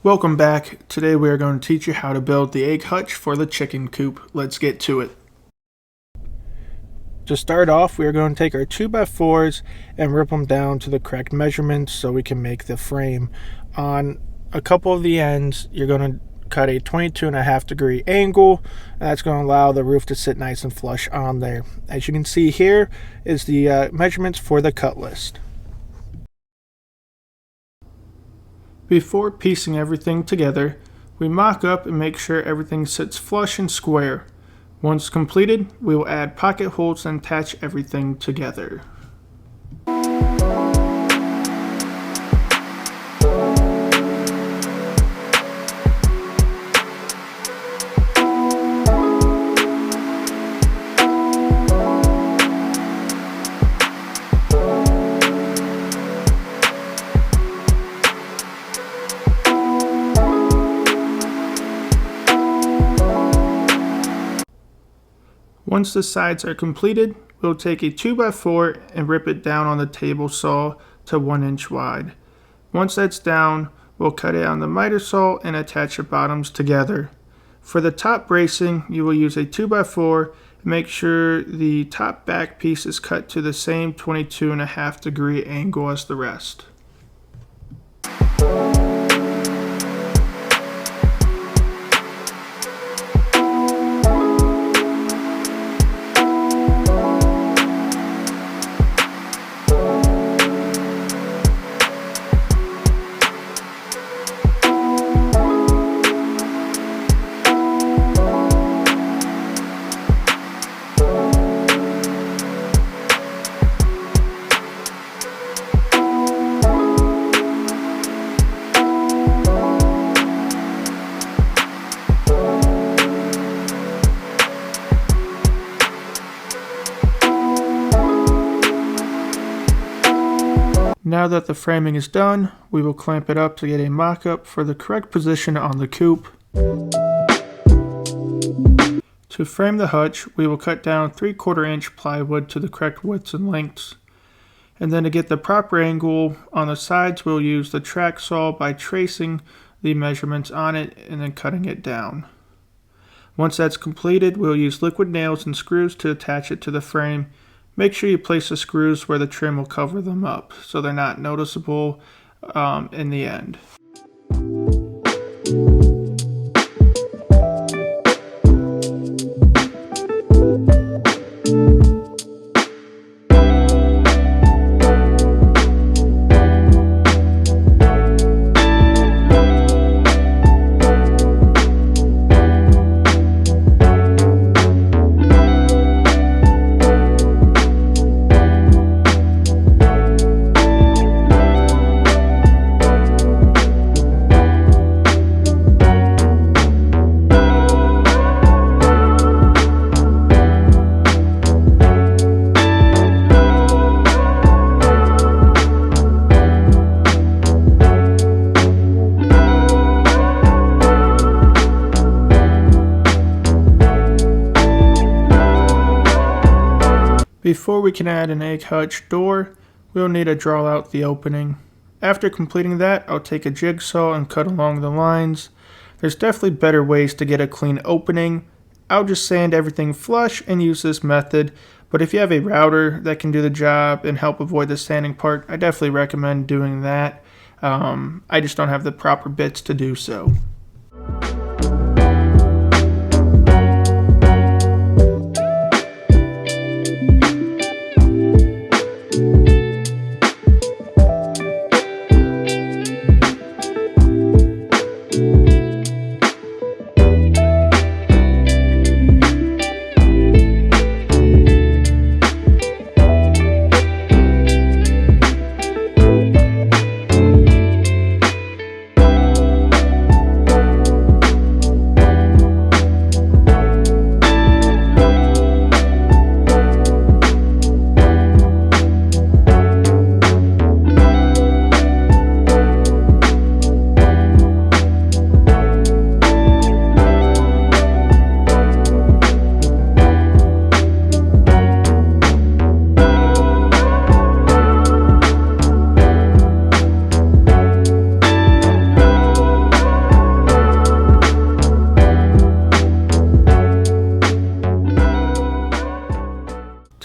Welcome back. Today we are going to teach you how to build the egg hutch for the chicken coop. Let's get to it. To start off, we are going to take our 2x4s and rip them down to the correct measurements so we can make the frame. On a couple of the ends, you're going to cut a 22.5-degree angle, and that's going to allow the roof to sit nice and flush on there. As you can see here is the measurements for the cut list. Before piecing everything together, we mock up and make sure everything sits flush and square. Once completed, we will add pocket holes and attach everything together. Once the sides are completed, we'll take a 2x4 and rip it down on the table saw to 1 inch wide. Once that's down, we'll cut it on the miter saw and attach the bottoms together. For the top bracing, you will use a 2x4 and make sure the top back piece is cut to the same 22.5-degree angle as the rest. Now that the framing is done, we will clamp it up to get a mock-up for the correct position on the coop. To frame the hutch, we will cut down 3/4 inch plywood to the correct widths and lengths. And then to get the proper angle on the sides, we'll use the track saw by tracing the measurements on it and then cutting it down. Once that's completed, we'll use liquid nails and screws to attach it to the frame. Make sure you place the screws where the trim will cover them up so they're not noticeable in the end. Before we can add an egg hutch door, we'll need to draw out the opening. After completing that, I'll take a jigsaw and cut along the lines. There's definitely better ways to get a clean opening. I'll just sand everything flush and use this method, but if you have a router that can do the job and help avoid the sanding part, I definitely recommend doing that. I just don't have the proper bits to do so.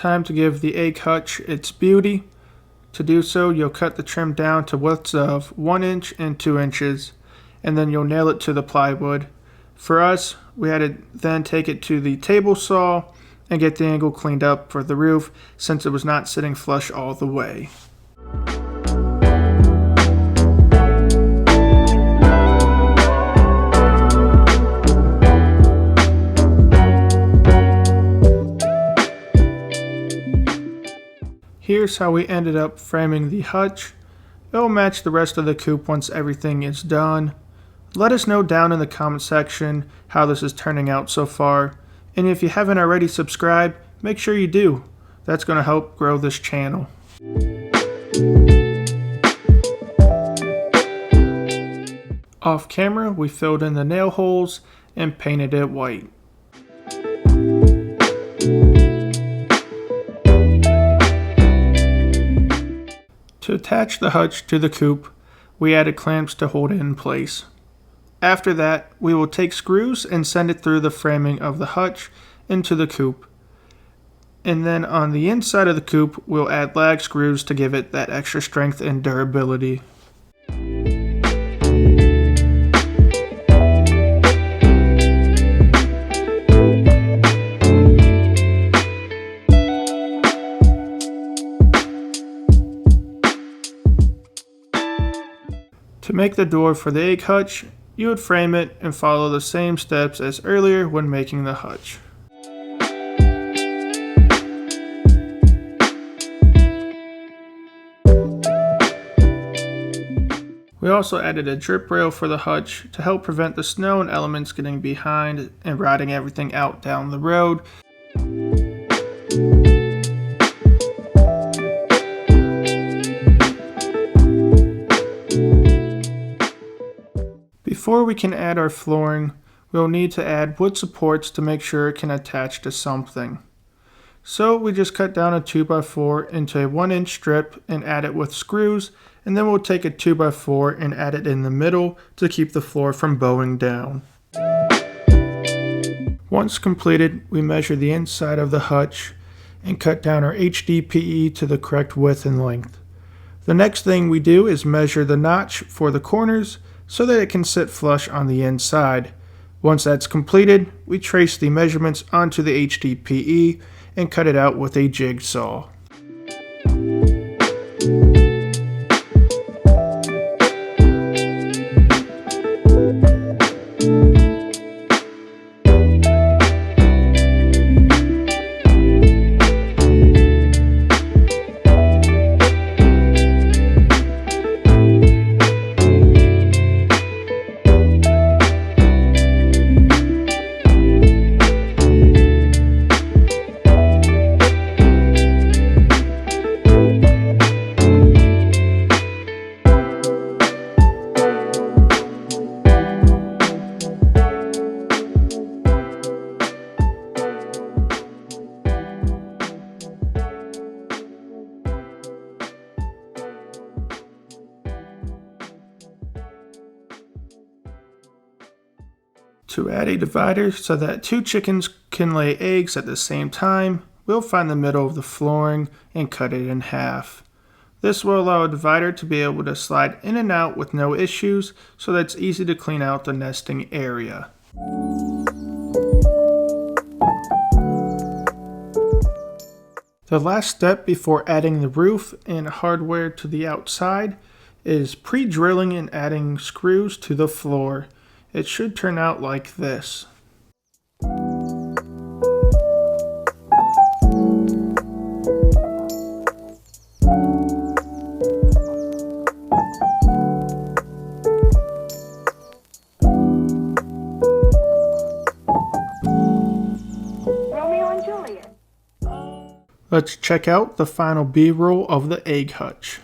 Time to give the egg hutch its beauty. To do so, you'll cut the trim down to widths of 1 inch and 2 inches, and then you'll nail it to the plywood. For us, we had to then take it to the table saw and get the angle cleaned up for the roof since it was not sitting flush all the way. Here's how we ended up framing the hutch. It'll match the rest of the coop once everything is done. Let us know down in the comment section how this is turning out so far. And if you haven't already subscribed, make sure you do. That's going to help grow this channel. Off camera, we filled in the nail holes and painted it white. To attach the hutch to the coop, we added clamps to hold it in place. After that, we will take screws and send it through the framing of the hutch into the coop. And then on the inside of the coop, we'll add lag screws to give it that extra strength and durability. To make the door for the egg hutch, you would frame it and follow the same steps as earlier when making the hutch. We also added a drip rail for the hutch to help prevent the snow and elements getting behind and rotting everything out down the road. Before we can add our flooring, we'll need to add wood supports to make sure it can attach to something. So we just cut down a 2x4 into a 1-inch strip and add it with screws, and then we'll take a 2x4 and add it in the middle to keep the floor from bowing down. Once completed, we measure the inside of the hutch and cut down our HDPE to the correct width and length. The next thing we do is measure the notch for the corners so that it can sit flush on the inside. Once that's completed, we trace the measurements onto the HDPE and cut it out with a jigsaw. To add a divider so that 2 chickens can lay eggs at the same time, we'll find the middle of the flooring and cut it in half. This will allow a divider to be able to slide in and out with no issues, so that it's easy to clean out the nesting area. The last step before adding the roof and hardware to the outside is pre-drilling and adding screws to the floor. It should turn out like this. Romeo and Juliet. Let's check out the final B-roll of the egg hutch.